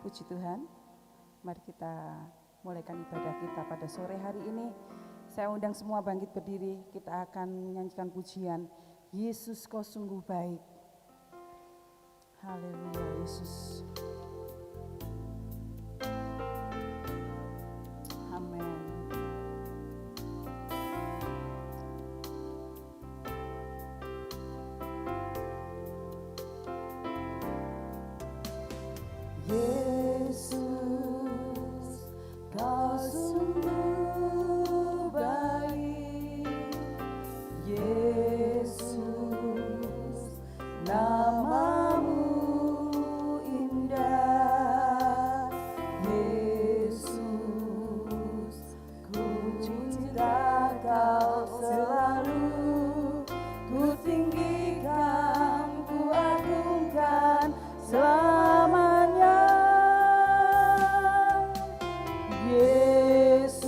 Puji Tuhan, mari kita mulaikan ibadah kita pada sore hari ini. Saya undang semua bangkit berdiri, kita akan menyanyikan pujian Yesus kau sungguh baik. Haleluya Yesus. Amin. Yesus, kau sungguh baik. Yesus, namamu indah. Yesus, ku cinta kau selalu. Ku tinggikan, ku agungkan selamanya. Yesus,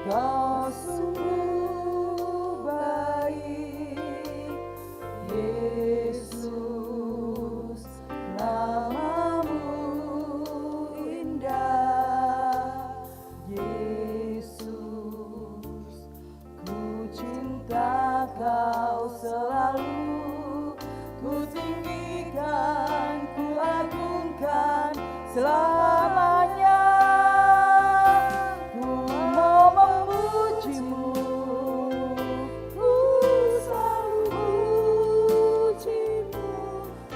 kau sungguh baik. Yesus, namamu indah. Yesus, ku cinta kau selalu. Ku tinggikan, ku agungkan selamanya. Ku mau memujimu, ku selalu pujimu.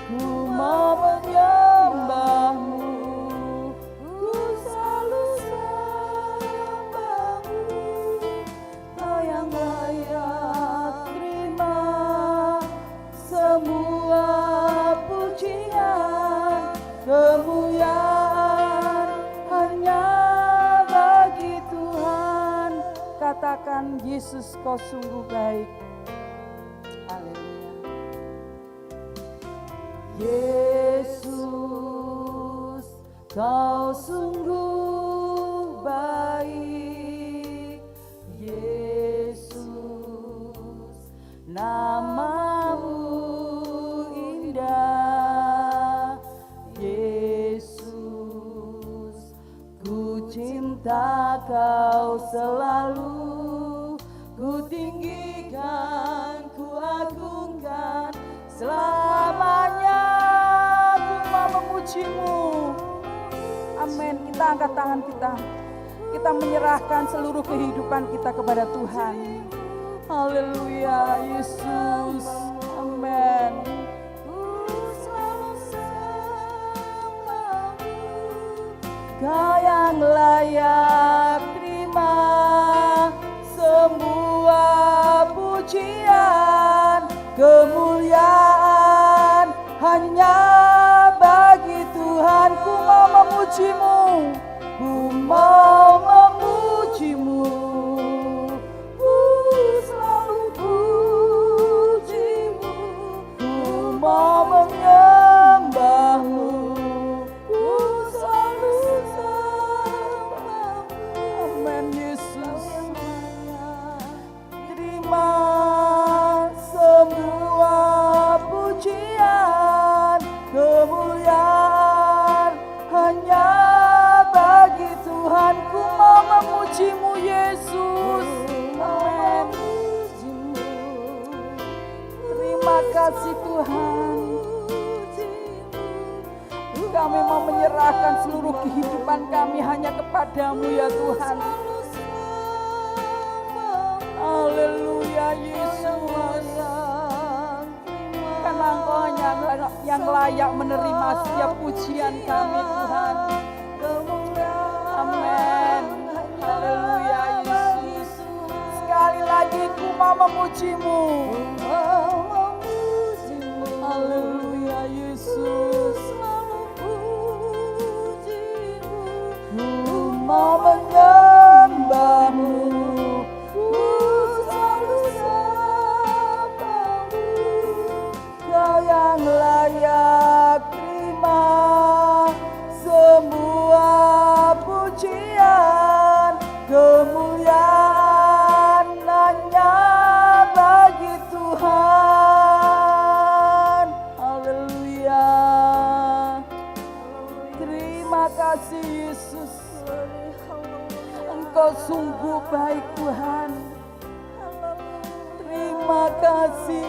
Ku mau menyembahmu, ku selalu sembahmu. Kau yang layak terima semua pujian, kemuliaan hanya bagi Tuhan. Katakan Yesus kau sungguh baik. Haleluya. Yesus kau sungguh baik. Yesus, namamu indah. Yesus, ku cinta kau selalu. Ku tinggikan, ku agungkan selamanya. Ku mau memujimu. Amin. Kita angkat tangan kita. Kita menyerahkan seluruh kehidupan kita kepada Tuhan. Haleluya Yesus. Amin. Kau yang layak terima semua pujian, kemuliaan hanya bagi Tuhan. Ku mau memujimu, ku mau memujimu, ku selalu pujimu. Ku mau menyembahmu, ku selalu sembahmu. Amin Yesus. Terima semua pujian, kemuliaan hanya bagi Tuhan. Ku mau memujimu Yesus. Amin. Terima kasih Tuhan. Kami mau menyerahkan seluruh kehidupan kami hanya kepadamu ya Tuhan. Haleluya Yesus. Karena Engkau hanya yang layak menerima setiap pujian kami Tuhan. Amin. Haleluya Yesus. Sekali lagi ku mau memujimu. Haleluya Yesus. Ku mau menyembahmu, ku selalu sembahmu. Kau yang layak terima semua pujian, kemuliaan hanya bagi Tuhan. kasih Yesus. Engkau sungguh baik Tuhan. Terima kasih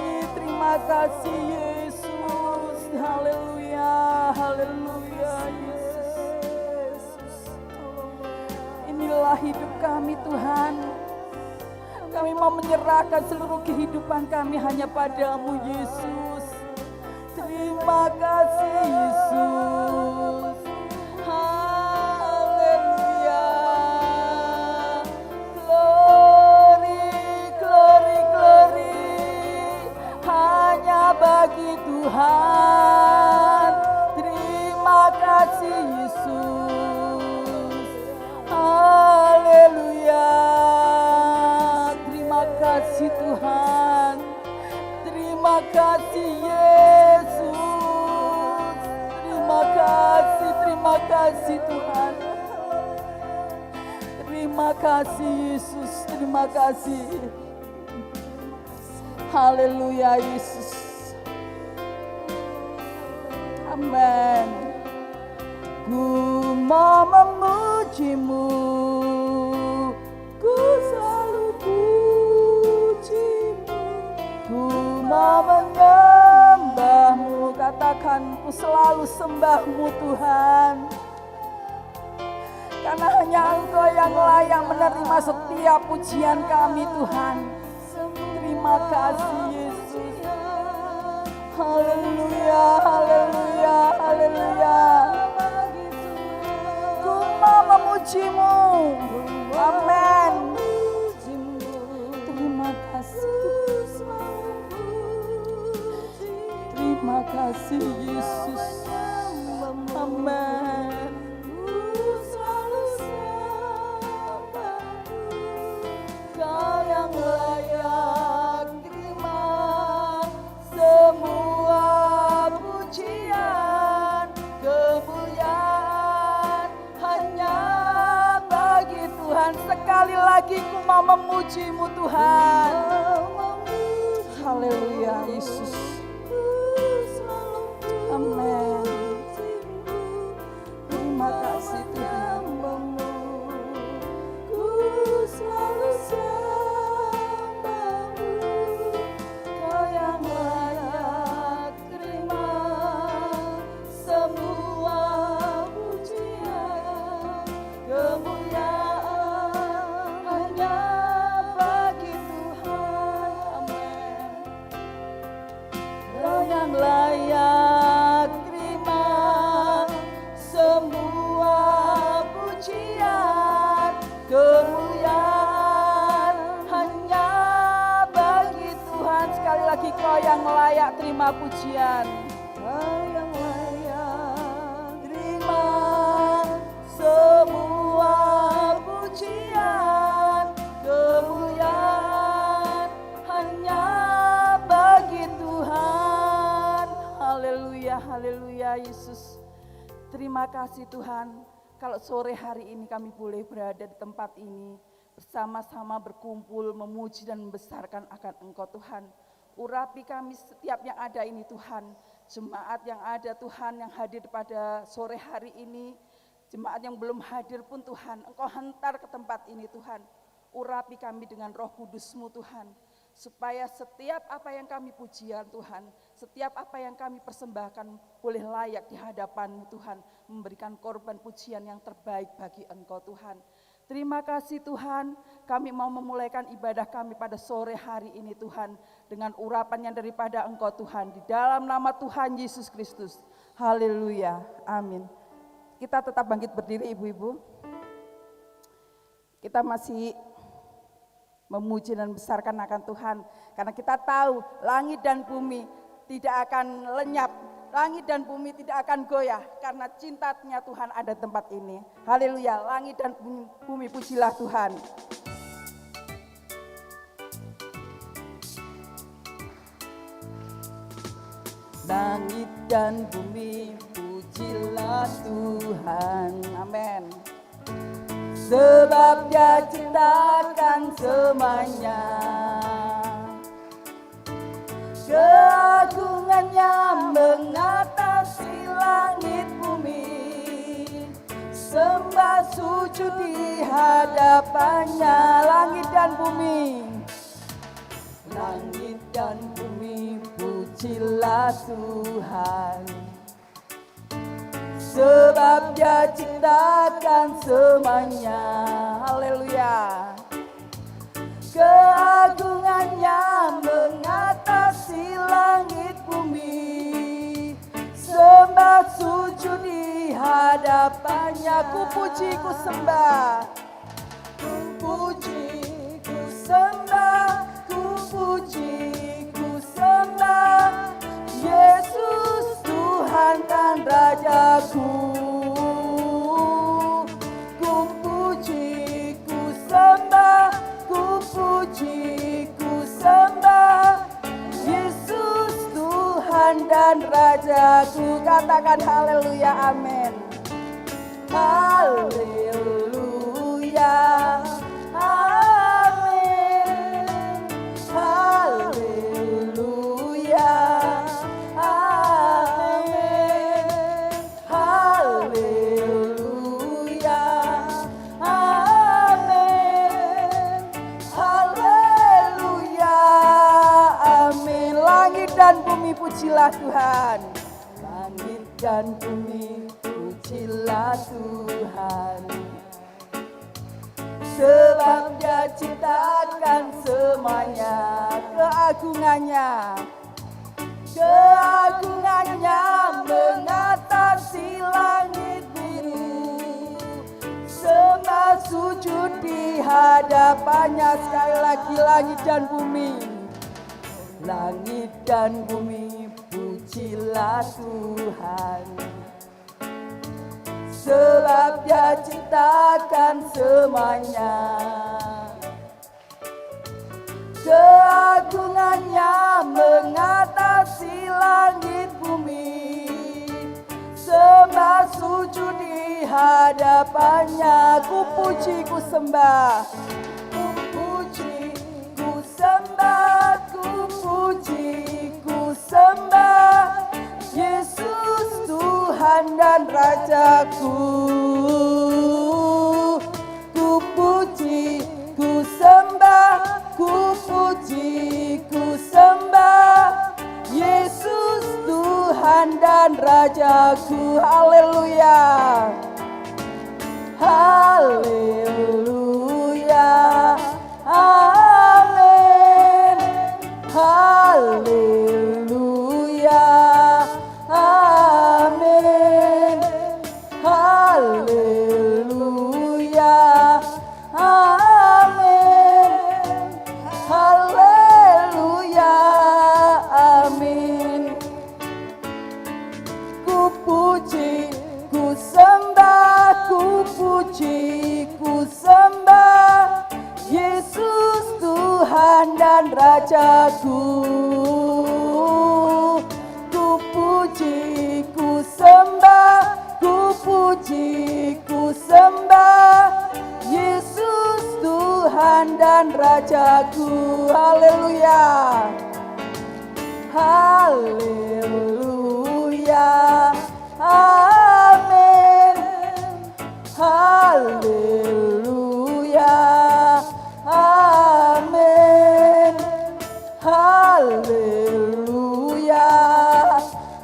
Yesus. Haleluya, haleluya Yesus. Inilah hidup kami Tuhan. Kami mau menyerahkan seluruh kehidupan kami hanya padamu Yesus. Terima kasih Yesus. Haleluya. Glory, glory, glory. Hanya bagi Tuhan. Terima kasih Yesus. Haleluya. Terima kasih Tuhan. Terima kasih Yesus. Terima kasih Tuhan. Terima kasih Yesus. Terima kasih. Haleluya Yesus. Amin. Ku mau memujimu, ku selalu pujimu. Ku mau menyembahmu, katakan ku selalu sembahmu Tuhan. Karena hanya Engkau yang layak menerima setiap pujian kami Tuhan. Terima kasih Yesus. Haleluya, haleluya, haleluya. Ku mau memujimu. Amin. Terima kasih. Terima kasih Yesus. Amin. Kau yang layak terima semua pujian, kemuliaan hanya bagi Tuhan. Sekali lagi ku mau memujimu Tuhan. Haleluya Yesus. Amin. Terima kasih Tuhan. Ku selalu sembahmu. Kau yang layak terima semua pujian, kemuliaan hanya bagi Tuhan. Amin. Kau yang layak terima semua pujian, kemuliaan hanya bagi Tuhan. Sekali lagi Kau yang layak terima pujian. Kau yang layak terima semua pujian, kemuliaan hanya bagi Tuhan. Haleluya, haleluya Yesus. Terima kasih Tuhan. Kalau sore hari ini kami boleh berada di tempat ini, bersama-sama berkumpul, memuji dan membesarkan akan Engkau Tuhan. Urapi kami setiap yang ada ini Tuhan. Jemaat yang ada Tuhan, yang hadir pada sore hari ini, jemaat yang belum hadir pun Tuhan, Engkau hantar ke tempat ini Tuhan. Urapi kami dengan Roh Kudus-Mu Tuhan, supaya setiap apa yang kami pujian Tuhan, setiap apa yang kami persembahkan boleh layak di hadapan-Mu Tuhan, memberikan korban pujian yang terbaik bagi Engkau Tuhan. Terima kasih Tuhan, kami mau memulaikan ibadah kami pada sore hari ini Tuhan, dengan urapan yang daripada Engkau Tuhan, di dalam nama Tuhan Yesus Kristus. Haleluya, amin. Kita tetap bangkit berdiri ibu-ibu. Kita masih memuji dan besarkan akan Tuhan, karena kita tahu langit dan bumi tidak akan lenyap, langit dan bumi tidak akan goyah, karena cintanya Tuhan ada di tempat ini. Haleluya, langit dan bumi pujilah Tuhan. Langit dan bumi pujilah Tuhan, amin. Sebab Dia ciptakan semuanya, keagungannya mengatasi langit bumi. sujud di hadapannya. Langit dan bumi, langit dan bumi, pujilah Tuhan. Sebab Dia ciptakan semuanya. Haleluya. Keagungannya mengatasi langit bumi. Sembah sujud di hadapannya. Ku puji, ku sembah. Ku puji, ku sembah. Ku puji, ku sembah. Yesus Tuhan dan Rajaku. Ku puji, ku sembah. Ku puji, ku sembah. Yesus Tuhan dan Rajaku. Katakan haleluya, amin. Haleluya, amin. Haleluya, amin. Haleluya, amin. Haleluya, amin. Langit dan bumi pujilah Tuhan. Langit dan bumi pujilah Tuhan. Sebab Dia ciptakan semuanya. Keagungannya, keagungannya mengatasi langit biru. Sembah sujud di hadapannya. Sekali lagi, langit dan bumi, langit dan bumi, pujilah Tuhan. Sebab Dia ciptakan semuanya. Keagungannya mengatasi langit bumi. Sembah sujud di hadapannya. Ku puji, ku sembah. Ku puji, ku sembah. Ku puji, ku sembah. Yesus Tuhan dan Rajaku. Ku puji, ku sembah. Ku puji, ku sembah. Yesus Tuhan dan Rajaku. Haleluya. Haleluya, amin. Haleluya, amin. Haleluya, amin. Haleluya, amin. Ku puji, ku sembah. Ku puji, ku sembah. Yesus Tuhan dan Rajaku. Ku puji, ku sembah. Ku puji, ku sembah. Yesus Tuhan dan Rajaku. Haleluya. Haleluya, amin. Haleluya, amin. Haleluya,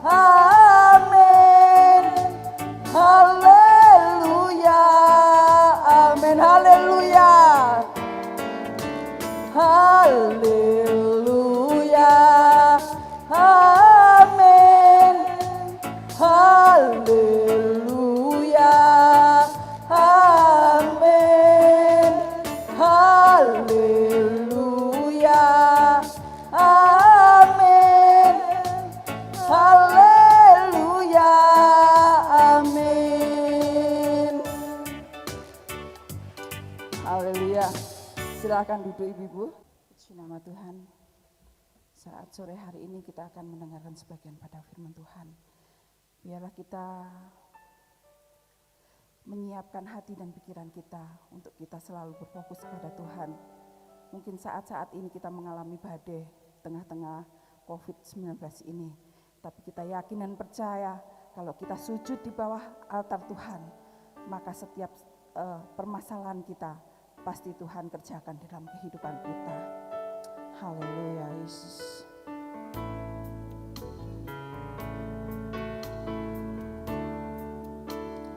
amin. Haleluya, amin. Haleluya. Haleluya, amin. Haleluya, amin. Haleluya, amin. Haleluya, amin. Haleluya. Silakan duduk ibu-ibu. Puji nama Tuhan. Saat sore hari ini kita akan mendengarkan sebagian pada firman Tuhan. Biarlah kita menyiapkan hati dan pikiran kita untuk kita selalu berfokus pada Tuhan. Mungkin saat-saat ini kita mengalami badai tengah-tengah COVID-19 ini. Tapi kita yakin dan percaya kalau kita sujud di bawah altar Tuhan, maka setiap permasalahan kita, pasti Tuhan kerjakan dalam kehidupan kita. Haleluya Yesus.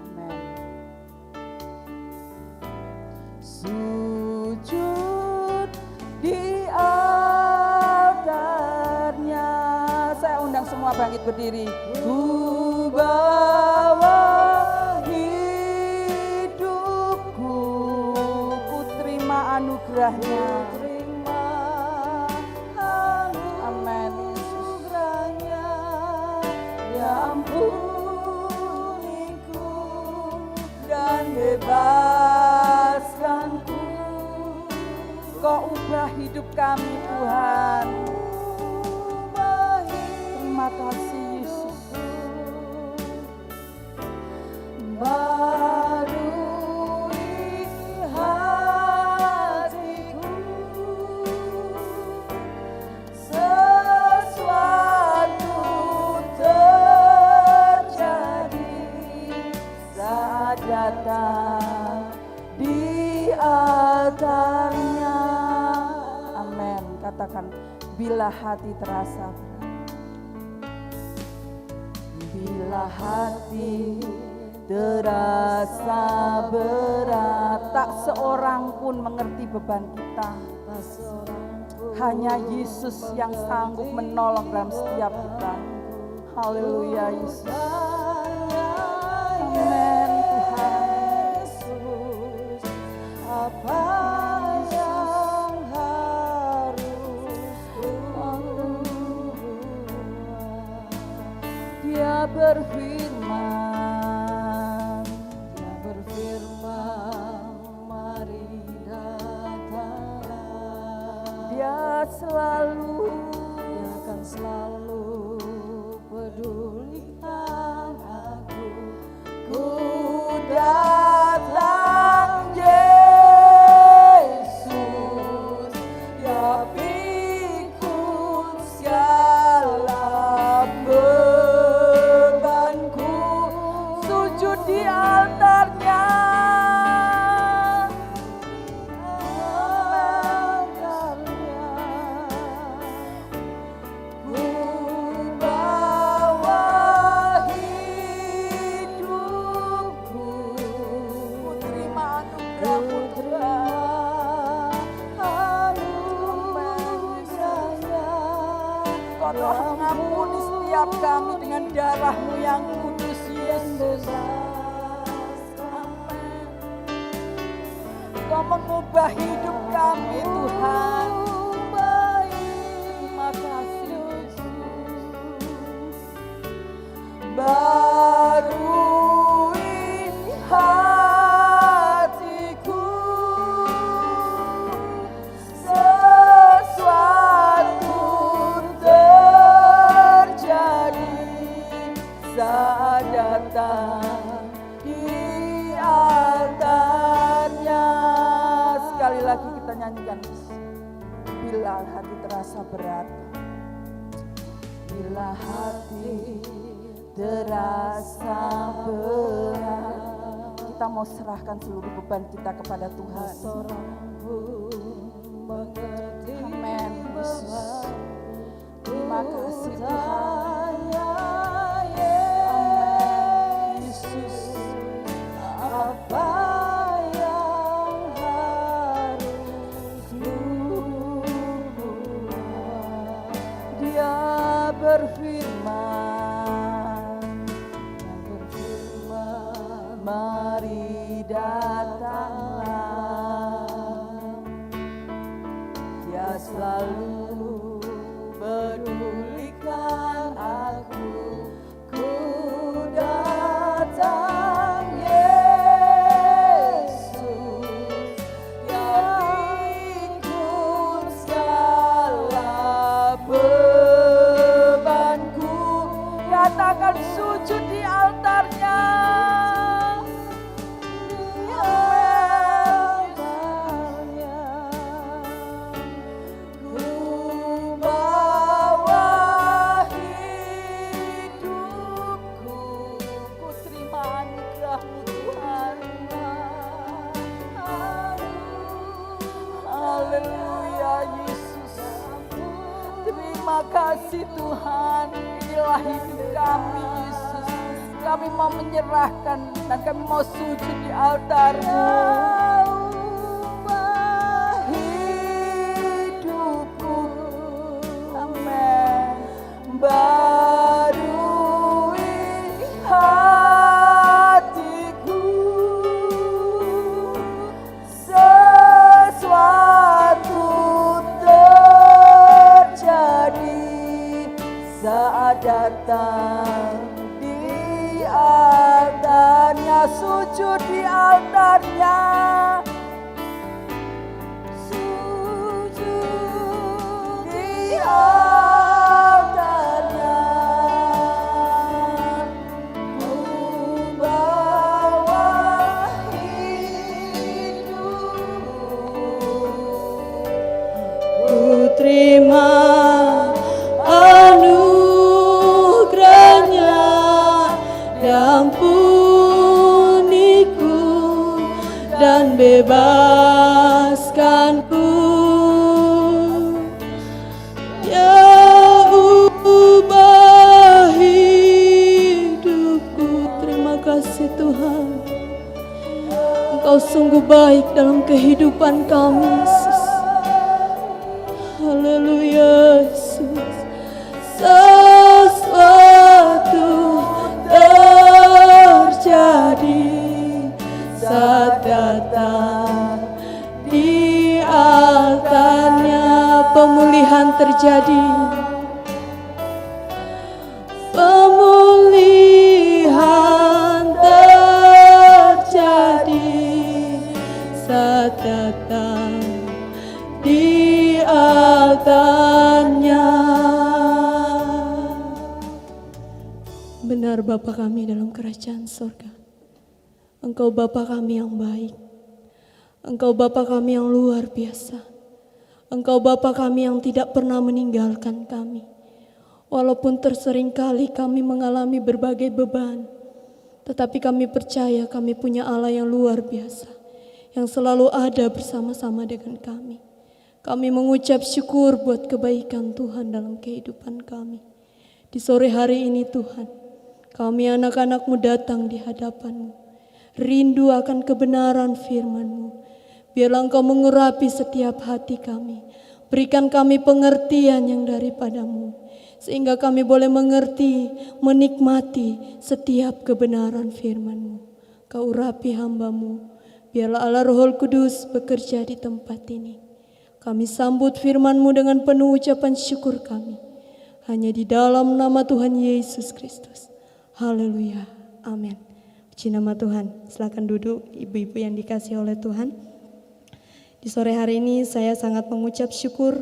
Amen. Sujud di altarnya. Saya undang semua bangkit berdiri. Ku bawa hidupku, ku terima anugerahnya. Amin. Anugerahnya, ya ampuniku dan bebaskanku. Kau ubah hidup kami Tuhan. Terima kasih Yesus. Barui hatiku, sesuatu terjadi saat datang di altarnya. Amin. Katakan, bila hati terasa berat. Bila hati terasa berat, tak seorang pun mengerti beban kita. Hanya Yesus yang sanggup menolong dalam setiap kita. Haleluya Yesus. Amin Tuhan. Apa yang harus Dia berfirman, mari datanglah. Dia akan selalu pedulikan aku. Ku datang Yesus, ya pikul segala bebanku. Sujud di altarnya. Mengampuni setiap kami dengan darah-Mu yang kudus Yesus. Amin. Kau mengubah hidup kami Tuhan. Terima kasih Yesus. Barui hatiku, saat datang di altarnya. Sekali lagi kita nyanyikan. Bila hati terasa berat, bila hati terasa berat, kita mau serahkan seluruh beban kita kepada Tuhan. Amin Yesus. Terima kasih Tuhan. Apa yang harus kubuat? Dia berfirman, mari datanglah. Dia selalu pedulikan aku. Ku datang Yesus, ya pikul segala bebanku. Katakan sujud di altarnya. Amin kasih Tuhan, inilah hidup kami Yesus. Kami mau menyerahkan dan kami mau sujud di altar-Mu. Hidupku, amin. Barui hatiku, sesuatu terjadi saat datang di altarnya, sujud di altarnya, sujud di altarnya. Ku bawa hidupku, ku terima anugerahnya, ampuniku dan bebaskanku. Ya ubah hidupku. Terima kasih Tuhan, Engkau sungguh baik dalam kehidupan kami Yesus. Haleluya Yesus. Sesuatu terjadi saat datang di altarnya, pemulihan terjadi, pemulihan terjadi saat datang di altarnya. Benar Bapa kami dalam kerajaan sorga, Engkau Bapa kami yang baik, Engkau Bapa kami yang luar biasa, Engkau Bapa kami yang tidak pernah meninggalkan kami. Walaupun tersering kali kami mengalami berbagai beban, tetapi kami percaya kami punya Allah yang luar biasa, yang selalu ada bersama-sama dengan kami. Kami mengucap syukur buat kebaikan Tuhan dalam kehidupan kami. Di sore hari ini Tuhan, kami anak-anak-Mu datang di hadapan-Mu, rindu akan kebenaran firman-Mu. Biarlah Engkau mengurapi setiap hati kami, berikan kami pengertian yang daripada-Mu, sehingga kami boleh mengerti, menikmati setiap kebenaran firman-Mu. Kau urapi hamba-Mu, biarlah Allah Roh Kudus bekerja di tempat ini. Kami sambut firman-Mu dengan penuh ucapan syukur kami, hanya di dalam nama Tuhan Yesus Kristus. Haleluya, amin. Puji nama Tuhan. Silakan duduk ibu-ibu yang dikasihi oleh Tuhan. Di sore hari ini saya sangat mengucap syukur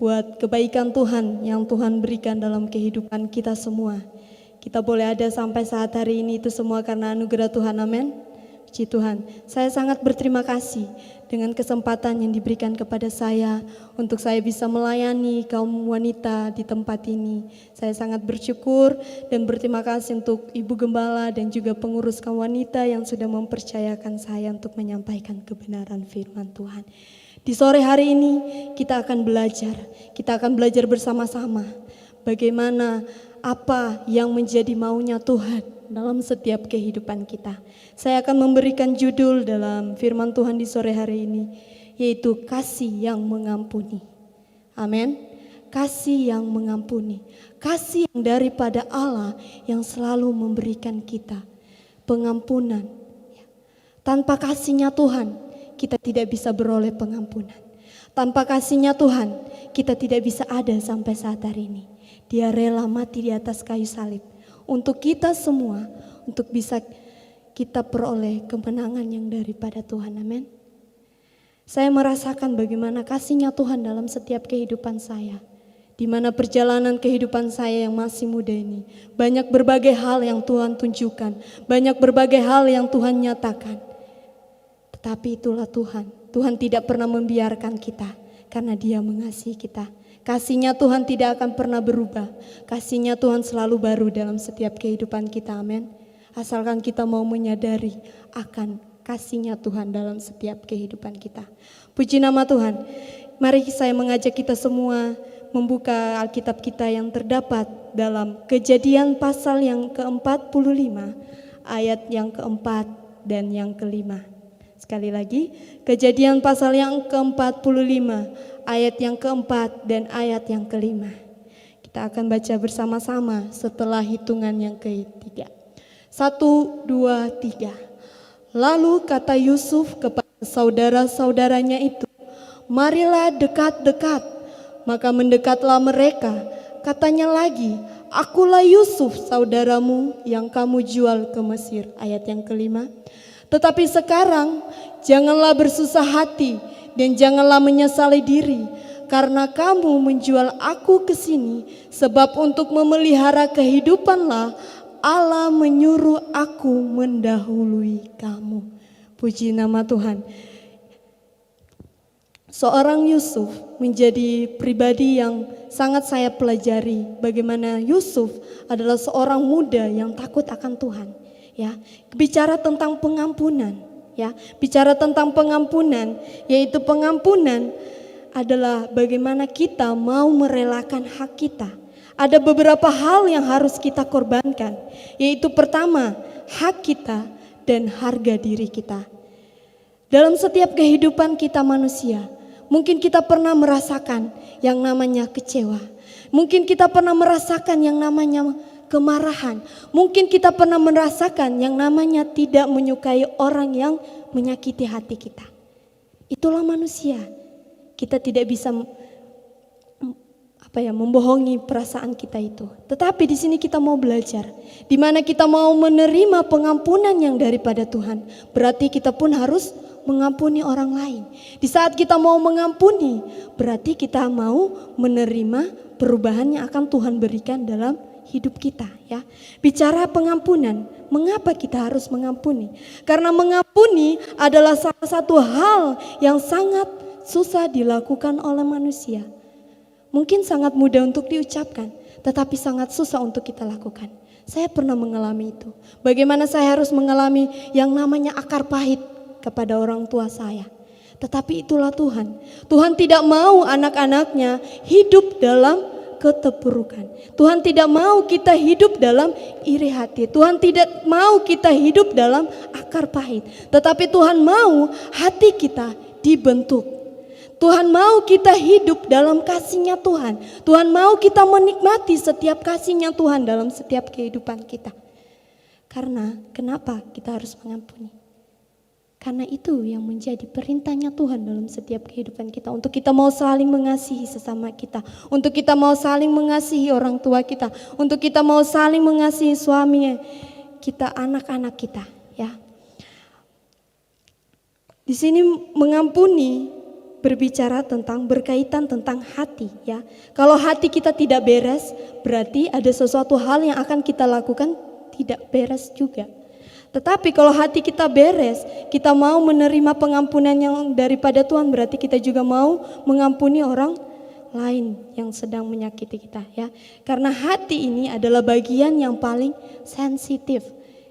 buat kebaikan Tuhan yang Tuhan berikan dalam kehidupan kita semua. Kita boleh ada sampai saat hari ini itu semua karena anugerah Tuhan, amin. Puji Tuhan. Saya sangat berterima kasih dengan kesempatan yang diberikan kepada saya untuk saya bisa melayani kaum wanita di tempat ini. Saya sangat bersyukur dan berterima kasih untuk Ibu Gembala dan juga pengurus kaum wanita yang sudah mempercayakan saya untuk menyampaikan kebenaran firman Tuhan. Di sore hari ini kita akan belajar bersama-sama bagaimana apa yang menjadi maunya Tuhan dalam setiap kehidupan kita. Saya akan memberikan judul dalam firman Tuhan di sore hari ini, yaitu kasih yang mengampuni. Amin. Kasih yang mengampuni. Kasih yang daripada Allah yang selalu memberikan kita pengampunan. Tanpa kasihnya Tuhan, kita tidak bisa beroleh pengampunan. Tanpa kasihnya Tuhan, kita tidak bisa ada sampai saat hari ini. Dia rela mati di atas kayu salib untuk kita semua, untuk bisa kita peroleh kemenangan yang daripada Tuhan, amin. Saya merasakan bagaimana kasihnya Tuhan dalam setiap kehidupan saya. Di mana perjalanan kehidupan saya yang masih muda ini, banyak berbagai hal yang Tuhan tunjukkan, banyak berbagai hal yang Tuhan nyatakan. Tetapi itulah Tuhan, Tuhan tidak pernah membiarkan kita karena Dia mengasihi kita. Kasihnya Tuhan tidak akan pernah berubah. Kasihnya Tuhan selalu baru dalam setiap kehidupan kita, amin. Asalkan kita mau menyadari akan kasihnya Tuhan dalam setiap kehidupan kita. Puji nama Tuhan. Mari saya mengajak kita semua membuka Alkitab kita yang terdapat dalam Kejadian pasal yang ke-45, ayat yang keempat dan yang kelima. Sekali lagi, Kejadian pasal yang ke-45, ayat yang keempat dan ayat yang kelima. Kita akan baca bersama-sama setelah hitungan yang ketiga. 1, 2, 3. Lalu kata Yusuf kepada saudara-saudaranya itu, marilah dekat-dekat. Maka mendekatlah mereka. Katanya lagi, akulah Yusuf saudaramu yang kamu jual ke Mesir. Ayat yang kelima. Tetapi sekarang janganlah bersusah hati dan janganlah menyesali diri, karena kamu menjual aku ke sini, sebab untuk memelihara kehidupanlah Allah menyuruh aku mendahului kamu. Puji nama Tuhan. Seorang Yusuf menjadi pribadi yang sangat saya pelajari, bagaimana Yusuf adalah seorang muda yang takut akan Tuhan. Ya, bicara tentang pengampunan, ya, bicara tentang pengampunan, yaitu pengampunan adalah bagaimana kita mau merelakan hak kita. Ada beberapa hal yang harus kita korbankan, yaitu pertama, hak kita dan harga diri kita. Dalam setiap kehidupan kita manusia, mungkin kita pernah merasakan yang namanya kecewa. Mungkin kita pernah merasakan yang namanya kemarahan. Mungkin kita pernah merasakan yang namanya tidak menyukai orang yang menyakiti hati kita. Itulah manusia. Kita tidak bisa membohongi perasaan kita itu. Tetapi di sini kita mau belajar, di mana kita mau menerima pengampunan yang daripada Tuhan. Berarti kita pun harus mengampuni orang lain. Di saat kita mau mengampuni, berarti kita mau menerima perubahan yang akan Tuhan berikan dalam hidup kita, ya. Bicara pengampunan, mengapa kita harus mengampuni? Karena mengampuni adalah salah satu hal yang sangat susah dilakukan oleh manusia. Mungkin sangat mudah untuk diucapkan, tetapi sangat susah untuk kita lakukan. Saya pernah mengalami itu. Bagaimana saya harus mengalami yang namanya akar pahit kepada orang tua saya. Tetapi itulah Tuhan. Tuhan tidak mau anak-anaknya hidup dalam keterpurukan. Tuhan tidak mau kita hidup dalam iri hati. Tuhan tidak mau kita hidup dalam akar pahit. Tetapi Tuhan mau hati kita dibentuk. Tuhan mau kita hidup dalam kasih-Nya Tuhan. Tuhan mau kita menikmati setiap kasih-Nya Tuhan dalam setiap kehidupan kita. Karena kenapa kita harus mengampuni? Karena itu yang menjadi perintahnya Tuhan dalam setiap kehidupan kita. Untuk kita mau saling mengasihi sesama kita. Untuk kita mau saling mengasihi orang tua kita. Untuk kita mau saling mengasihi suami kita, anak-anak kita, ya. Di sini mengampuni berbicara tentang berkaitan tentang hati, ya. Kalau hati kita tidak beres, berarti ada sesuatu hal yang akan kita lakukan tidak beres juga. Tetapi kalau hati kita beres, kita mau menerima pengampunan yang daripada Tuhan, berarti kita juga mau mengampuni orang lain yang sedang menyakiti kita, ya. Karena hati ini adalah bagian yang paling sensitif.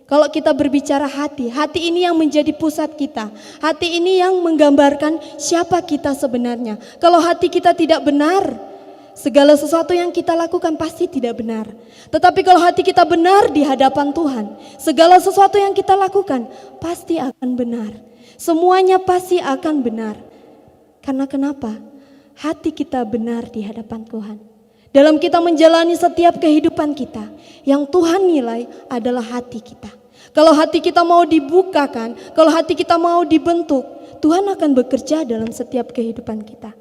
Kalau kita berbicara hati, hati ini yang menjadi pusat kita. Hati ini yang menggambarkan siapa kita sebenarnya. Kalau hati kita tidak benar, segala sesuatu yang kita lakukan pasti tidak benar. Tetapi kalau hati kita benar di hadapan Tuhan, segala sesuatu yang kita lakukan pasti akan benar. Semuanya pasti akan benar. Karena kenapa? Hati kita benar di hadapan Tuhan. Dalam kita menjalani setiap kehidupan kita, yang Tuhan nilai adalah hati kita. Kalau hati kita mau dibukakan, kalau hati kita mau dibentuk, Tuhan akan bekerja dalam setiap kehidupan kita.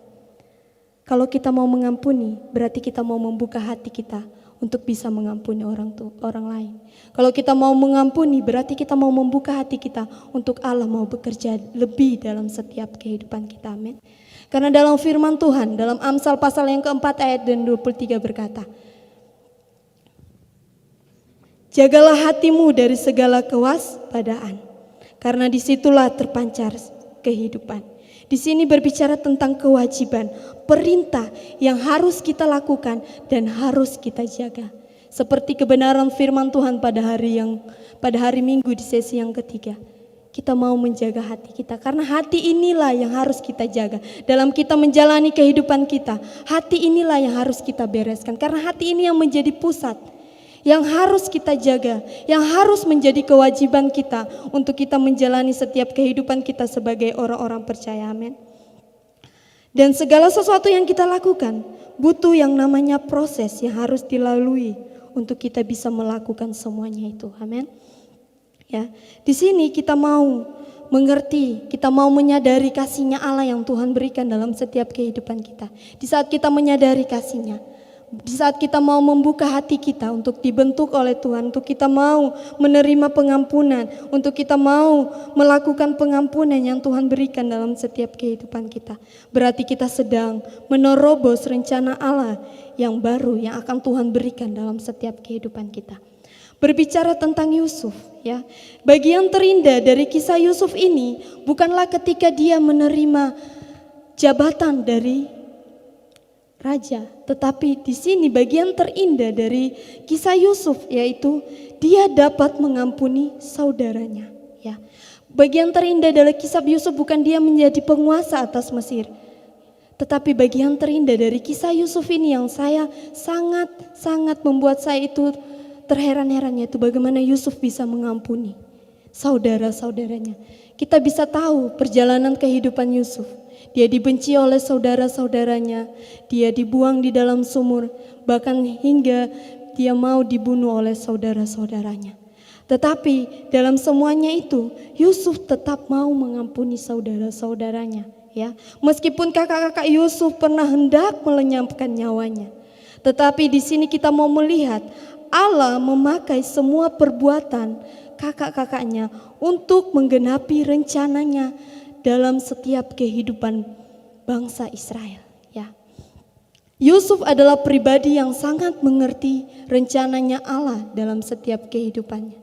Kalau kita mau mengampuni, berarti kita mau membuka hati kita untuk bisa mengampuni orang lain. Kalau kita mau mengampuni, berarti kita mau membuka hati kita untuk Allah mau bekerja lebih dalam setiap kehidupan kita. Amin. Karena dalam firman Tuhan, dalam Amsal pasal yang keempat ayat 23 berkata, jagalah hatimu dari segala kewaspadaan, karena disitulah terpancar kehidupan. Di sini berbicara tentang kewajiban, perintah yang harus kita lakukan dan harus kita jaga. Seperti kebenaran firman Tuhan pada hari Minggu di sesi yang ketiga. kita mau menjaga hati kita. Karena hati inilah yang harus kita jaga. Dalam kita menjalani kehidupan kita, hati inilah yang harus kita bereskan. Karena hati ini yang menjadi pusat, yang harus kita jaga, yang harus menjadi kewajiban kita untuk kita menjalani setiap kehidupan kita sebagai orang-orang percaya. Amin. Dan segala sesuatu yang kita lakukan butuh yang namanya proses yang harus dilalui untuk kita bisa melakukan semuanya itu. Amin. Ya, di sini kita mau mengerti, kita mau menyadari kasih-Nya Allah yang Tuhan berikan dalam setiap kehidupan kita. Di saat kita menyadari kasih-Nya, di saat kita mau membuka hati kita untuk dibentuk oleh Tuhan, untuk kita mau menerima pengampunan, untuk kita mau melakukan pengampunan yang Tuhan berikan dalam setiap kehidupan kita. Berarti kita sedang menerobos rencana Allah yang baru yang akan Tuhan berikan dalam setiap kehidupan kita. Berbicara tentang Yusuf, ya, bagian terindah dari kisah Yusuf ini bukanlah ketika dia menerima jabatan dari raja, tetapi di sini bagian terindah dari kisah Yusuf yaitu dia dapat mengampuni saudaranya. Ya, bagian terindah dari kisah Yusuf bukan dia menjadi penguasa atas Mesir, tetapi bagian terindah dari kisah Yusuf ini yang saya sangat membuat saya itu terheran-herannya itu bagaimana Yusuf bisa mengampuni saudara-saudaranya. Kita bisa tahu perjalanan kehidupan Yusuf. Dia dibenci oleh saudara-saudaranya, dia dibuang di dalam sumur, bahkan hingga dia mau dibunuh oleh saudara-saudaranya. Tetapi dalam semuanya itu Yusuf tetap mau mengampuni saudara-saudaranya, ya. Meskipun kakak-kakak Yusuf pernah hendak melenyapkan nyawanya. Tetapi di sini kita mau melihat Allah memakai semua perbuatan kakak-kakaknya untuk menggenapi rencananya dalam setiap kehidupan bangsa Israel. Ya, Yusuf adalah pribadi yang sangat mengerti rencananya Allah dalam setiap kehidupannya.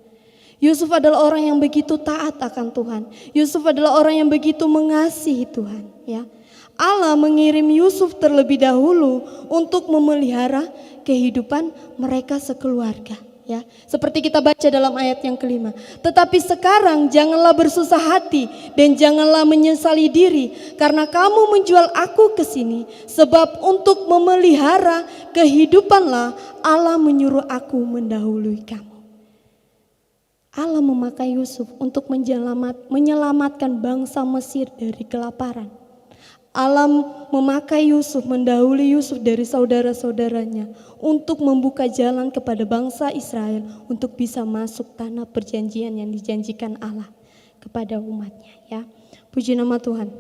Yusuf adalah orang yang begitu taat akan Tuhan. Yusuf adalah orang yang begitu mengasihi Tuhan. Ya, Allah mengirim Yusuf terlebih dahulu untuk memelihara kehidupan mereka sekeluarga, ya. Seperti kita baca dalam ayat yang kelima. Tetapi sekarang janganlah bersusah hati dan janganlah menyesali diri karena kamu menjual aku ke sini, sebab untuk memelihara kehidupanlah Allah menyuruh aku mendahului kamu. Allah memakai Yusuf untuk menyelamatkan bangsa Mesir dari kelaparan. Allah memakai Yusuf, mendahului Yusuf dari saudara-saudaranya untuk membuka jalan kepada bangsa Israel untuk bisa masuk tanah perjanjian yang dijanjikan Allah kepada umatnya, ya. Puji nama Tuhan.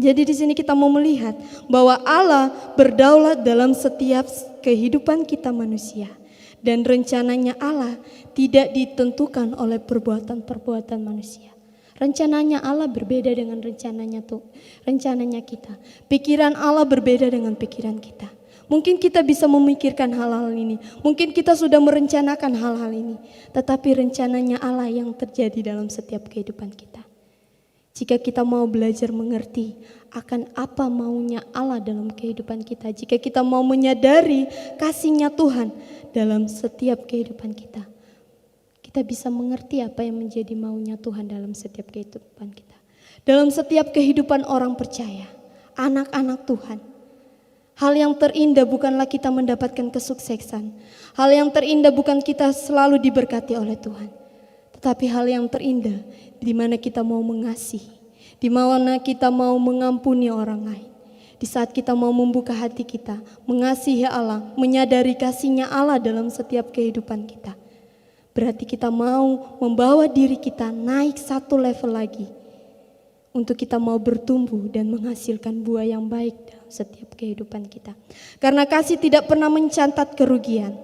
Jadi di sini kita mau melihat bahwa Allah berdaulat dalam setiap kehidupan kita manusia dan rencananya Allah tidak ditentukan oleh perbuatan-perbuatan manusia. Rencananya Allah berbeda dengan rencananya kita. Pikiran Allah berbeda dengan pikiran kita. Mungkin kita bisa memikirkan hal-hal ini. Mungkin kita sudah merencanakan hal-hal ini. Tetapi rencananya Allah yang terjadi dalam setiap kehidupan kita. Jika kita mau belajar mengerti akan apa maunya Allah dalam kehidupan kita. Jika kita mau menyadari kasih-Nya Tuhan dalam setiap kehidupan kita. Kita bisa mengerti apa yang menjadi maunya Tuhan dalam setiap kehidupan kita. Dalam setiap kehidupan orang percaya, anak-anak Tuhan. Hal yang terindah bukanlah kita mendapatkan kesuksesan. Hal yang terindah bukan kita selalu diberkati oleh Tuhan. Tetapi hal yang terindah di mana kita mau mengasihi. Di mana kita mau mengampuni orang lain. Di saat kita mau membuka hati kita, mengasihi Allah, menyadari kasih-Nya Allah dalam setiap kehidupan kita. Berarti kita mau membawa diri kita naik satu level lagi. Untuk kita mau bertumbuh dan menghasilkan buah yang baik dalam setiap kehidupan kita. Karena kasih tidak pernah mencatat kerugian.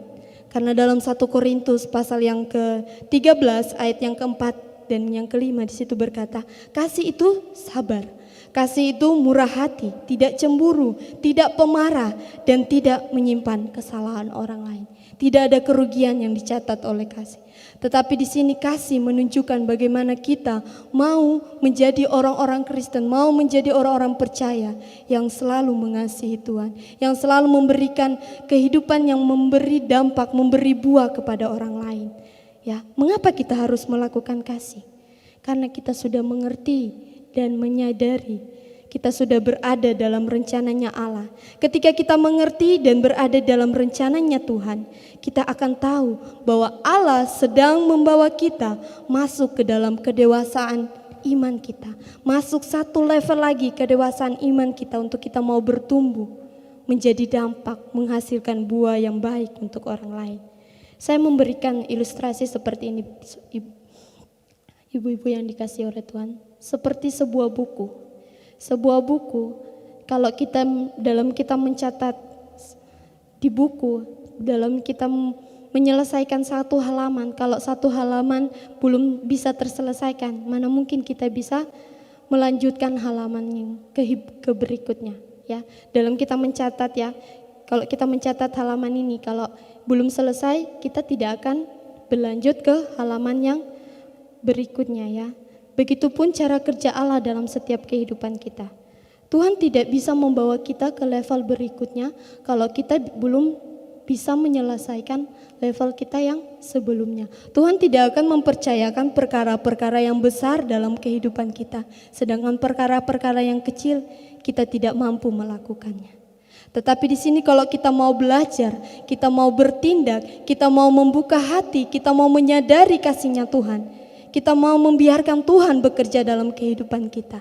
Karena dalam 1 Korintus pasal yang ke-13 ayat yang keempat dan yang kelima di situ berkata, kasih itu sabar. Kasih itu murah hati, tidak cemburu, tidak pemarah, dan tidak menyimpan kesalahan orang lain. Tidak ada kerugian yang dicatat oleh kasih. Tetapi di sini kasih menunjukkan bagaimana kita mau menjadi orang-orang Kristen, mau menjadi orang-orang percaya yang selalu mengasihi Tuhan, yang selalu memberikan kehidupan yang memberi dampak, memberi buah kepada orang lain. Ya, mengapa kita harus melakukan kasih? Karena kita sudah mengerti dan menyadari kita sudah berada dalam rencananya Allah. Ketika kita mengerti dan berada dalam rencananya Tuhan, kita akan tahu bahwa Allah sedang membawa kita masuk ke dalam kedewasaan iman kita. Masuk satu level lagi kedewasaan iman kita untuk kita mau bertumbuh menjadi dampak menghasilkan buah yang baik untuk orang lain. Saya memberikan ilustrasi seperti ini, ibu-ibu yang dikasihi oleh Tuhan, seperti sebuah buku. Sebuah buku, kalau kita mencatat di buku, dalam kita menyelesaikan satu halaman, kalau satu halaman belum bisa terselesaikan, mana mungkin kita bisa melanjutkan halaman yang ke berikutnya, ya. Dalam kita mencatat, ya, kalau kita mencatat halaman ini, kalau belum selesai, kita tidak akan berlanjut ke halaman yang berikutnya, ya. Begitupun cara kerja Allah dalam setiap kehidupan kita. Tuhan tidak bisa membawa kita ke level berikutnya kalau kita belum bisa menyelesaikan level kita yang sebelumnya. Tuhan tidak akan mempercayakan perkara-perkara yang besar dalam kehidupan kita, sedangkan perkara-perkara yang kecil kita tidak mampu melakukannya. Tetapi di sini kalau kita mau belajar, kita mau bertindak, kita mau membuka hati, kita mau menyadari kasih-Nya Tuhan, kita mau membiarkan Tuhan bekerja dalam kehidupan kita,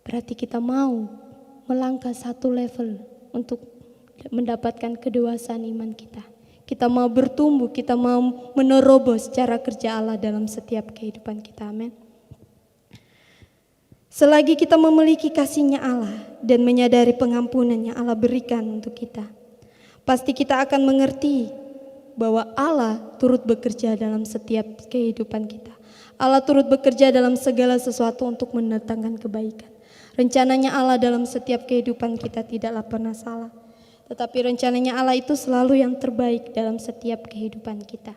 berarti kita mau melangkah satu level untuk mendapatkan kedewasaan iman kita. Kita mau bertumbuh, kita mau menerobos cara kerja Allah dalam setiap kehidupan kita. Amin. Selagi kita memiliki kasih-Nya Allah dan menyadari pengampunan yang Allah berikan untuk kita, pasti kita akan mengerti bahwa Allah turut bekerja dalam setiap kehidupan kita. Allah turut bekerja dalam segala sesuatu untuk mendatangkan kebaikan. Rencananya Allah dalam setiap kehidupan kita tidaklah pernah salah. Tetapi rencananya Allah itu selalu yang terbaik dalam setiap kehidupan kita.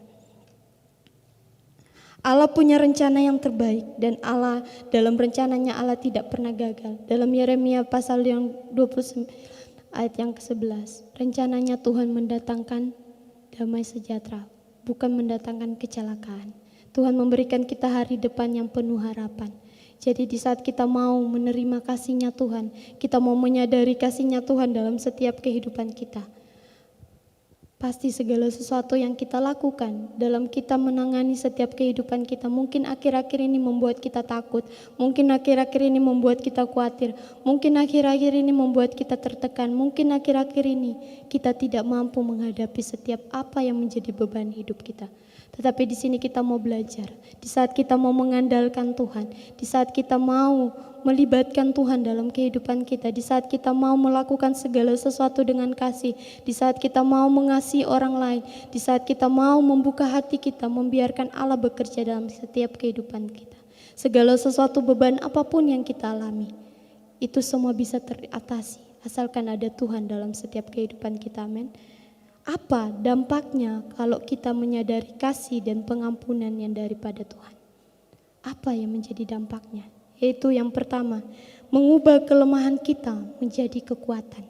Allah punya rencana yang terbaik dan Allah dalam rencananya Allah tidak pernah gagal. Dalam Yeremia pasal yang 29 ayat yang ke-11, rencananya Tuhan mendatangkan damai sejahtera, bukan mendatangkan kecelakaan. Tuhan memberikan kita hari depan yang penuh harapan. Jadi di saat kita mau menerima kasih-Nya Tuhan, kita mau menyadari kasih-Nya Tuhan dalam setiap kehidupan kita, pasti segala sesuatu yang kita lakukan dalam kita menangani setiap kehidupan kita, mungkin akhir-akhir ini membuat kita takut, mungkin akhir-akhir ini membuat kita khawatir, mungkin akhir-akhir ini membuat kita tertekan, mungkin akhir-akhir ini kita tidak mampu menghadapi setiap apa yang menjadi beban hidup kita. Tetapi di sini kita mau belajar, di saat kita mau mengandalkan Tuhan, di saat kita mau melibatkan Tuhan dalam kehidupan kita, di saat kita mau melakukan segala sesuatu dengan kasih, di saat kita mau mengasihi orang lain, di saat kita mau membuka hati kita, membiarkan Allah bekerja dalam setiap kehidupan kita. Segala sesuatu beban apapun yang kita alami, itu semua bisa teratasi, asalkan ada Tuhan dalam setiap kehidupan kita. Amin. Apa dampaknya kalau kita menyadari kasih dan pengampunan yang daripada Tuhan? Apa yang menjadi dampaknya? Yaitu yang pertama, mengubah kelemahan kita menjadi kekuatan.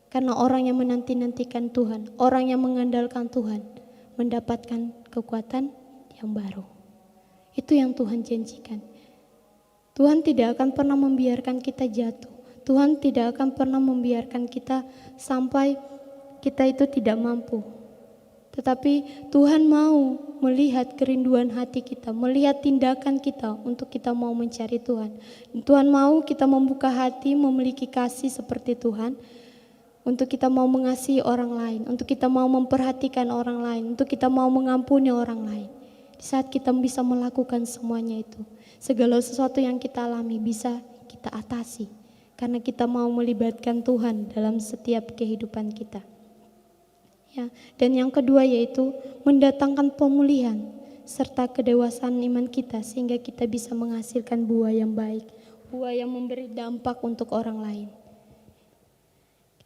Karena orang yang menanti-nantikan Tuhan, orang yang mengandalkan Tuhan, mendapatkan kekuatan yang baru. Itu yang Tuhan janjikan. Tuhan tidak akan pernah membiarkan kita jatuh. Tuhan tidak akan pernah membiarkan kita sampai kita itu tidak mampu. Tetapi Tuhan mau melihat kerinduan hati kita, melihat tindakan kita untuk kita mau mencari Tuhan. Tuhan mau kita membuka hati, memiliki kasih seperti Tuhan, untuk kita mau mengasihi orang lain, untuk kita mau memperhatikan orang lain, untuk kita mau mengampuni orang lain. Di saat kita bisa melakukan semuanya itu, segala sesuatu yang kita alami bisa kita atasi, karena kita mau melibatkan Tuhan dalam setiap kehidupan kita. Ya, dan yang kedua yaitu mendatangkan pemulihan serta kedewasaan iman kita sehingga kita bisa menghasilkan buah yang baik, buah yang memberi dampak untuk orang lain.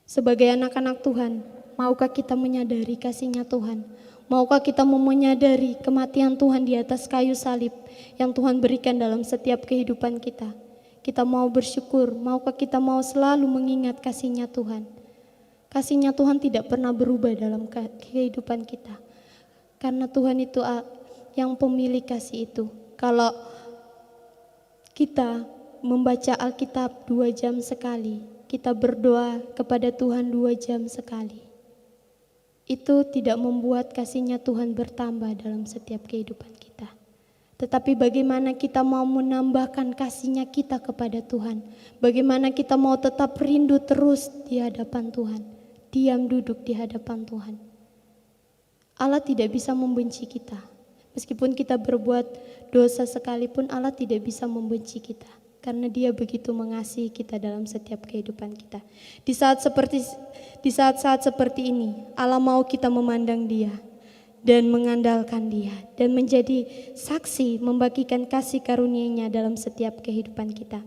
Sebagai anak-anak Tuhan, maukah kita menyadari kasih-Nya Tuhan? Maukah kita menyadari kematian Tuhan di atas kayu salib yang Tuhan berikan dalam setiap kehidupan kita? Kita mau bersyukur, maukah kita mau selalu mengingat kasih-Nya Tuhan? Kasih-Nya Tuhan tidak pernah berubah dalam kehidupan kita. Karena Tuhan itu yang pemilik kasih itu. Kalau kita membaca Alkitab 2 jam sekali, kita berdoa kepada Tuhan 2 jam sekali, itu tidak membuat kasih-Nya Tuhan bertambah dalam setiap kehidupan kita. Tetapi bagaimana kita mau menambahkan kasih-Nya kita kepada Tuhan, bagaimana kita mau tetap rindu terus di hadapan Tuhan, diam duduk di hadapan Tuhan. Allah tidak bisa membenci kita. Meskipun kita berbuat dosa sekalipun, Allah tidak bisa membenci kita. Karena Dia begitu mengasihi kita dalam setiap kehidupan kita. Di saat-saat seperti ini, Allah mau kita memandang Dia dan mengandalkan Dia dan menjadi saksi membagikan kasih karunia-Nya dalam setiap kehidupan kita.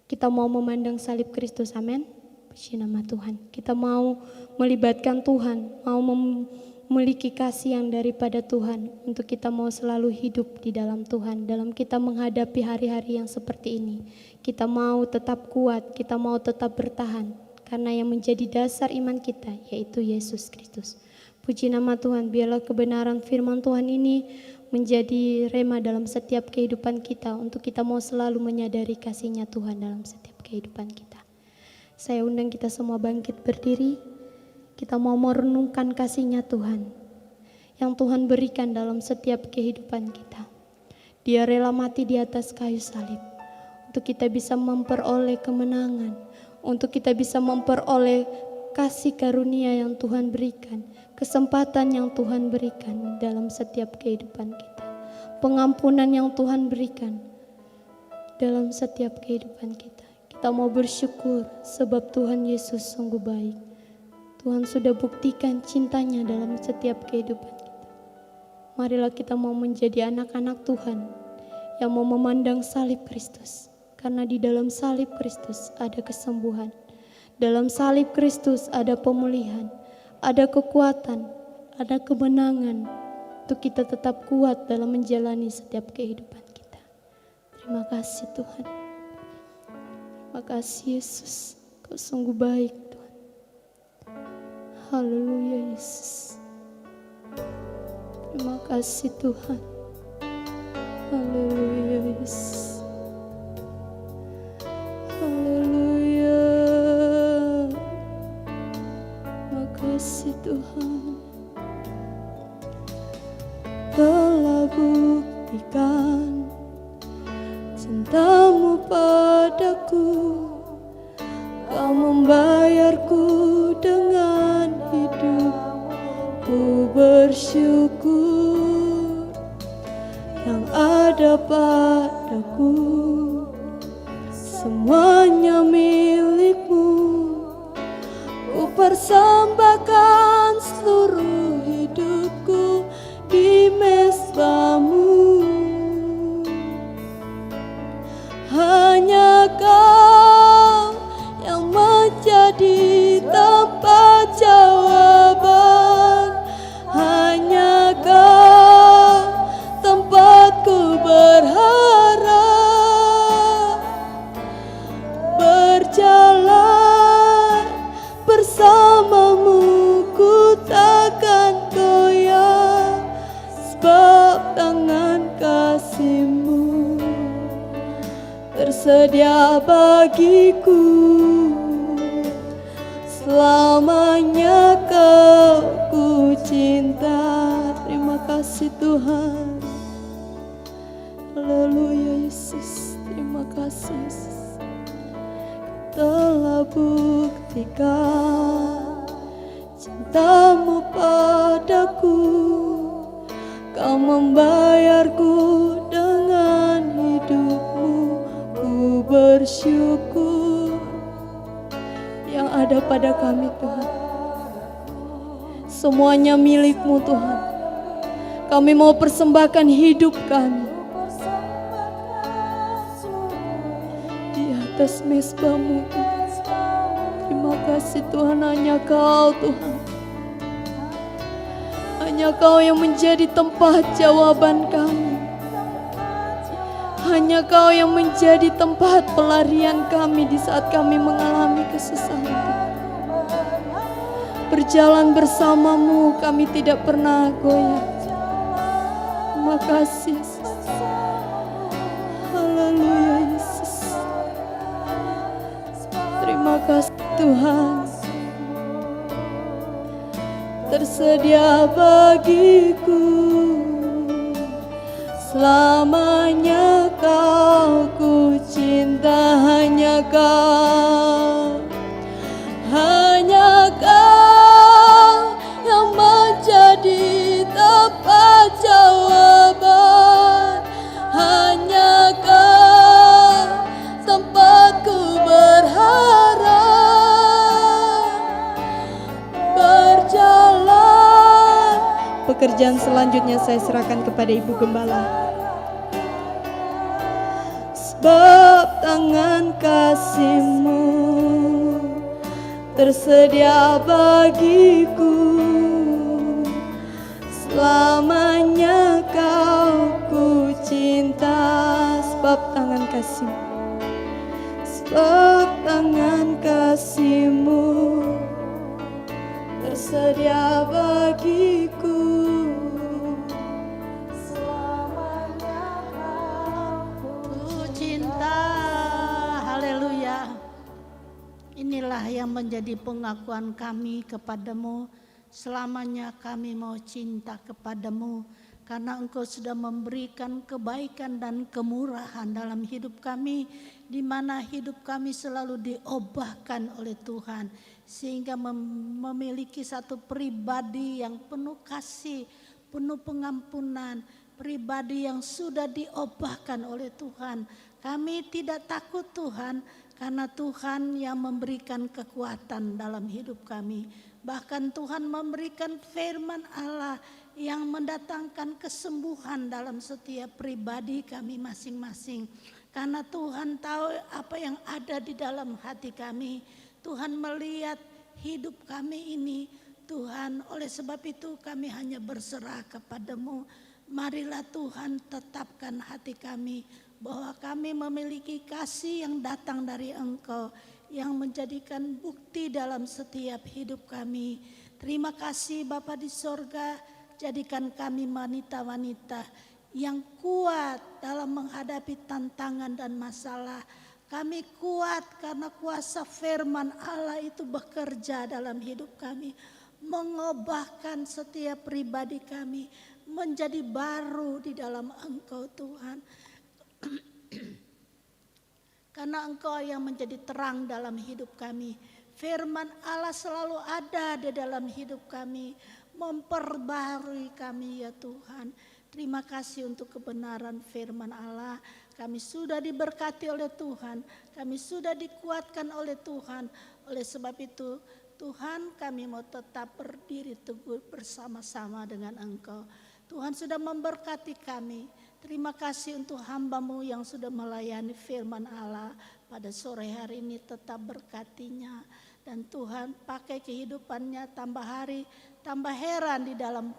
Kita mau memandang salib Kristus, amin. Puji nama Tuhan. Kita mau melibatkan Tuhan, mau memiliki kasih yang daripada Tuhan untuk kita mau selalu hidup di dalam Tuhan. Dalam kita menghadapi hari-hari yang seperti ini, kita mau tetap kuat, kita mau tetap bertahan. Karena yang menjadi dasar iman kita yaitu Yesus Kristus. Puji nama Tuhan, biarlah kebenaran firman Tuhan ini menjadi rema dalam setiap kehidupan kita. Untuk kita mau selalu menyadari kasih-Nya Tuhan dalam setiap kehidupan kita. Saya undang kita semua bangkit berdiri. Kita mau merenungkan kasih-Nya Tuhan yang Tuhan berikan dalam setiap kehidupan kita. Dia rela mati di atas kayu salib untuk kita bisa memperoleh kemenangan, untuk kita bisa memperoleh kasih karunia yang Tuhan berikan, kesempatan yang Tuhan berikan dalam setiap kehidupan kita, pengampunan yang Tuhan berikan dalam setiap kehidupan kita. Kita mau bersyukur sebab Tuhan Yesus sungguh baik. Tuhan sudah buktikan cintanya dalam setiap kehidupan kita. Marilah kita mau menjadi anak-anak Tuhan yang mau memandang salib Kristus. Karena di dalam salib Kristus ada kesembuhan. Dalam salib Kristus ada pemulihan, ada kekuatan, ada kemenangan. Untuk kita tetap kuat dalam menjalani setiap kehidupan kita. Terima kasih Tuhan. Terima kasih Yesus. Kau sungguh baik. Haleluya Yesus. Terima kasih Tuhan. Haleluya Yesus. Haleluya. Terima kasih Tuhan. Telah buktikan cinta-Mu padaku. Kau membayarku dengan hidup. Ku bersyukur yang ada padaku. Semuanya milik-Mu. Ku persembahkan seluruh hidupku di mezbah-Mu. Hanya Kau yang menjadi tempat jawaban. Hanya Kau tempatku berharap. Berjalan bersama-Mu ku takkan goyah. Sebab tangan kasih-Mu tersedia bagiku. Selamanya Kau ku cinta. Terima kasih Tuhan. Haleluya Yesus. Terima kasih Yesus. Telah buktikan cinta-Mu padaku. Kau membayarku dengan hidup-Mu. Ku bersyukur yang ada pada kami Tuhan. Semuanya milik-Mu Tuhan. Kami mau persembahkan hidup kami di atas mezbah-Mu Tuhan. Terima kasih Tuhan, hanya Kau Tuhan. Hanya Kau yang menjadi tempat jawaban kami. Hanya Kau yang menjadi tempat pelarian kami di saat kami mengalami kesusahan. Berjalan bersama-Mu kami tidak pernah goyah. Terima kasih Yesus. Haleluya. kasih Tuhan tersedia bagiku, selamanya Kau ku cinta, hanya Kau yang menjadi tempat jawaban, hanya Kau tempatku berharap. Berjalan, pekerjaan selanjutnya saya serahkan kepada Ibu Gembala. Sebab tangan kasih-Mu tersedia bagiku, selamanya Kau ku cinta. Sebab tangan kasih-Mu, sebab tangan kasih-Mu tersedia bagiku, selamanya Kau ku cinta. Haleluya. Inilah yang menjadi pengakuan kami kepadamu. Selamanya kami mau cinta kepadamu, karena Engkau sudah memberikan kebaikan dan kemurahan dalam hidup kami, di mana hidup kami selalu diobahkan oleh Tuhan, sehingga memiliki satu pribadi yang penuh kasih, penuh pengampunan, pribadi yang sudah diobahkan oleh Tuhan. Kami tidak takut Tuhan, karena Tuhan yang memberikan kekuatan dalam hidup kami. Bahkan Tuhan memberikan firman Allah yang mendatangkan kesembuhan dalam setiap pribadi kami masing-masing. Karena Tuhan tahu apa yang ada di dalam hati kami. Tuhan melihat hidup kami ini. Tuhan, oleh sebab itu kami hanya berserah kepadamu. Marilah Tuhan tetapkan hati kami, bahwa kami memiliki kasih yang datang dari Engkau, yang menjadikan bukti dalam setiap hidup kami. Terima kasih Bapa di sorga, jadikan kami wanita-wanita yang kuat dalam menghadapi tantangan dan masalah. Kami kuat karena kuasa firman Allah itu bekerja dalam hidup kami, mengubahkan setiap pribadi kami menjadi baru di dalam Engkau Tuhan. Karena Engkau yang menjadi terang dalam hidup kami. Firman Allah selalu ada di dalam hidup kami, memperbarui kami ya Tuhan. Terima kasih untuk kebenaran firman Allah. Kami sudah diberkati oleh Tuhan, kami sudah dikuatkan oleh Tuhan. Oleh sebab itu Tuhan, kami mau tetap berdiri teguh bersama-sama dengan Engkau. Tuhan sudah memberkati kami. Terima kasih untuk hamba-Mu yang sudah melayani firman Allah pada sore hari ini, tetap berkatinya. Dan Tuhan pakai kehidupannya tambah hari, tambah heran di dalam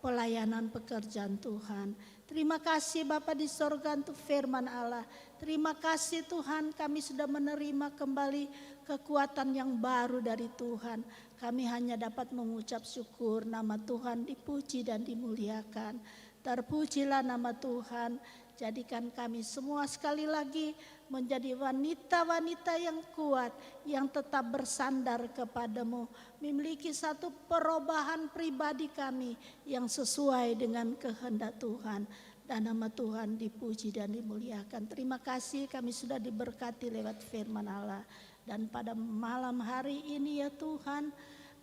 pelayanan pekerjaan Tuhan. Terima kasih Bapa di sorga untuk firman Allah. Terima kasih Tuhan, kami sudah menerima kembali kekuatan yang baru dari Tuhan. Kami hanya dapat mengucap syukur, nama Tuhan dipuji dan dimuliakan. Terpujilah nama Tuhan, jadikan kami semua sekali lagi menjadi wanita-wanita yang kuat, yang tetap bersandar kepadamu, memiliki satu perubahan pribadi kami yang sesuai dengan kehendak Tuhan. Dan nama Tuhan dipuji dan dimuliakan. Terima kasih kami sudah diberkati lewat firman Allah. Dan pada malam hari ini ya Tuhan,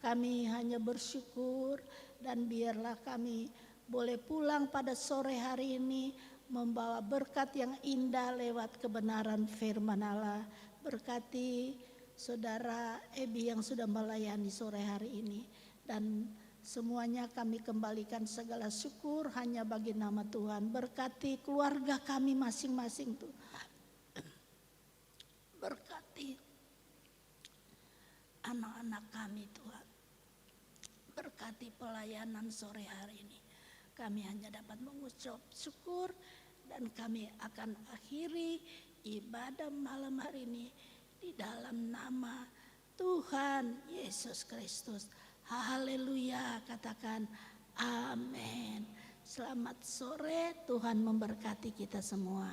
kami hanya bersyukur, dan biarlah kami boleh pulang pada sore hari ini membawa berkat yang indah lewat kebenaran firman Allah. Berkati saudara Ebi yang sudah melayani sore hari ini, dan semuanya kami kembalikan segala syukur hanya bagi nama Tuhan. Berkati keluarga kami masing-masing Tuhan. Berkati anak-anak kami Tuhan. Berkati pelayanan sore hari ini. Kami hanya dapat mengucap syukur, dan kami akan akhiri ibadah malam hari ini di dalam nama Tuhan Yesus Kristus. Haleluya, katakan amin. Selamat sore, Tuhan memberkati kita semua.